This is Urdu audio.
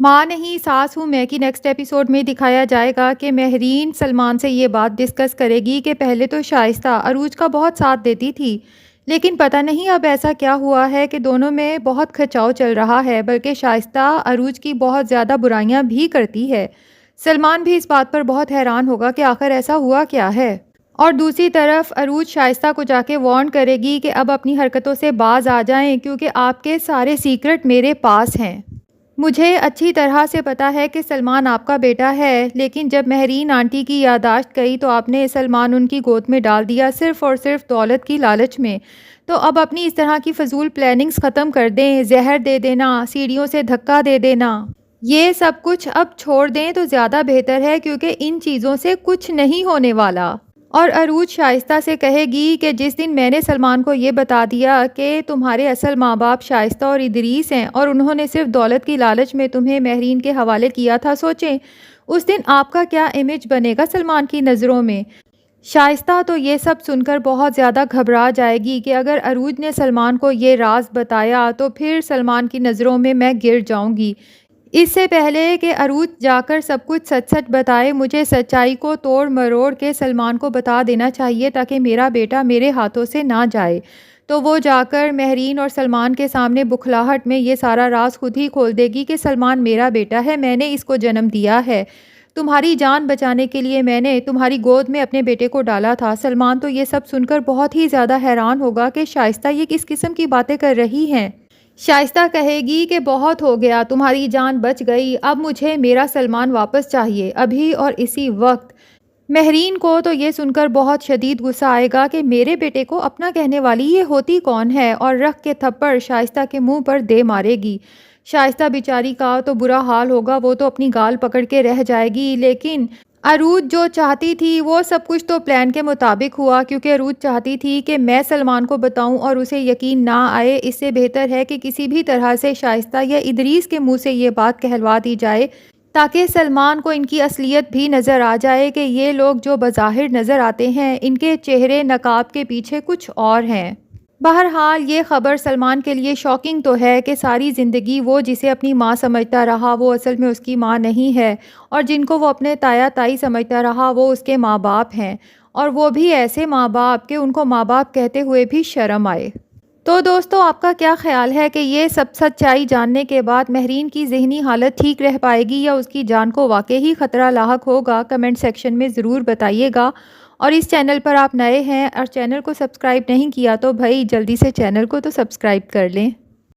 ماں نہیں ساس ہوں میں کی نیکسٹ ایپیسوڈ میں دکھایا جائے گا کہ مہرین سلمان سے یہ بات ڈسکس کرے گی کہ پہلے تو شائستہ عروج کا بہت ساتھ دیتی تھی، لیکن پتہ نہیں اب ایسا کیا ہوا ہے کہ دونوں میں بہت کھچاؤ چل رہا ہے، بلکہ شائستہ عروج کی بہت زیادہ برائیاں بھی کرتی ہے۔ سلمان بھی اس بات پر بہت حیران ہوگا کہ آخر ایسا ہوا کیا ہے۔ اور دوسری طرف عروج شائستہ کو جا کے وارن کرے گی کہ اب اپنی حرکتوں سے باز آ جائیں کیونکہ آپ کے سارے سیکرٹ میرے پاس ہیں۔ مجھے اچھی طرح سے پتا ہے کہ سلمان آپ کا بیٹا ہے، لیکن جب مہرین آنٹی کی یادداشت گئی تو آپ نے سلمان ان کی گود میں ڈال دیا صرف اور صرف دولت کی لالچ میں۔ تو اب اپنی اس طرح کی فضول پلاننگز ختم کر دیں، زہر دے دینا، سیڑھیوں سے دھکا دے دینا، یہ سب کچھ اب چھوڑ دیں تو زیادہ بہتر ہے کیونکہ ان چیزوں سے کچھ نہیں ہونے والا۔ اور عروج شائستہ سے کہے گی کہ جس دن میں نے سلمان کو یہ بتا دیا کہ تمہارے اصل ماں باپ شائستہ اور ادریس ہیں اور انہوں نے صرف دولت کی لالچ میں تمہیں مہرین کے حوالے کیا تھا، سوچیں اس دن آپ کا کیا امیج بنے گا سلمان کی نظروں میں۔ شائستہ تو یہ سب سن کر بہت زیادہ گھبرا جائے گی کہ اگر عروج نے سلمان کو یہ راز بتایا تو پھر سلمان کی نظروں میں میں گر جاؤں گی۔ اس سے پہلے کہ عروج جا کر سب کچھ سچ سچ بتائے، مجھے سچائی کو توڑ مروڑ کے سلمان کو بتا دینا چاہیے تاکہ میرا بیٹا میرے ہاتھوں سے نہ جائے۔ تو وہ جا کر مہرین اور سلمان کے سامنے بکھلاہٹ میں یہ سارا راز خود ہی کھول دے گی کہ سلمان میرا بیٹا ہے، میں نے اس کو جنم دیا ہے، تمہاری جان بچانے کے لیے میں نے تمہاری گود میں اپنے بیٹے کو ڈالا تھا۔ سلمان تو یہ سب سن کر بہت ہی زیادہ حیران ہوگا کہ شائستہ یہ کس قسم کی باتیں کر رہی ہیں۔ شائستہ کہے گی کہ بہت ہو گیا، تمہاری جان بچ گئی، اب مجھے میرا سلمان واپس چاہیے، ابھی اور اسی وقت۔ مہرین کو تو یہ سن کر بہت شدید غصہ آئے گا کہ میرے بیٹے کو اپنا کہنے والی یہ ہوتی کون ہے، اور رکھ کے تھپڑ شائستہ کے منہ پر دے مارے گی۔ شائستہ بیچاری کا تو برا حال ہوگا، وہ تو اپنی گال پکڑ کے رہ جائے گی، لیکن عروج جو چاہتی تھی وہ سب کچھ تو پلان کے مطابق ہوا، کیونکہ عروج چاہتی تھی کہ میں سلمان کو بتاؤں اور اسے یقین نہ آئے۔ اس سے بہتر ہے کہ کسی بھی طرح سے شائستہ یا ادریس کے منہ سے یہ بات کہلوا دی جائے تاکہ سلمان کو ان کی اصلیت بھی نظر آ جائے کہ یہ لوگ جو بظاہر نظر آتے ہیں ان کے چہرے نقاب کے پیچھے کچھ اور ہیں۔ بہرحال یہ خبر سلمان کے لیے شاکنگ تو ہے کہ ساری زندگی وہ جسے اپنی ماں سمجھتا رہا وہ اصل میں اس کی ماں نہیں ہے، اور جن کو وہ اپنے تایا تائی سمجھتا رہا وہ اس کے ماں باپ ہیں، اور وہ بھی ایسے ماں باپ کہ ان کو ماں باپ کہتے ہوئے بھی شرم آئے۔ تو دوستو آپ کا کیا خیال ہے کہ یہ سب سچائی جاننے کے بعد مہرین کی ذہنی حالت ٹھیک رہ پائے گی یا اس کی جان کو واقعی خطرہ لاحق ہوگا؟ کمنٹ سیکشن میں ضرور بتائیے گا، اور اس چینل پر آپ نئے ہیں اور چینل کو سبسکرائب نہیں کیا تو بھائی جلدی سے چینل کو تو سبسکرائب کر لیں۔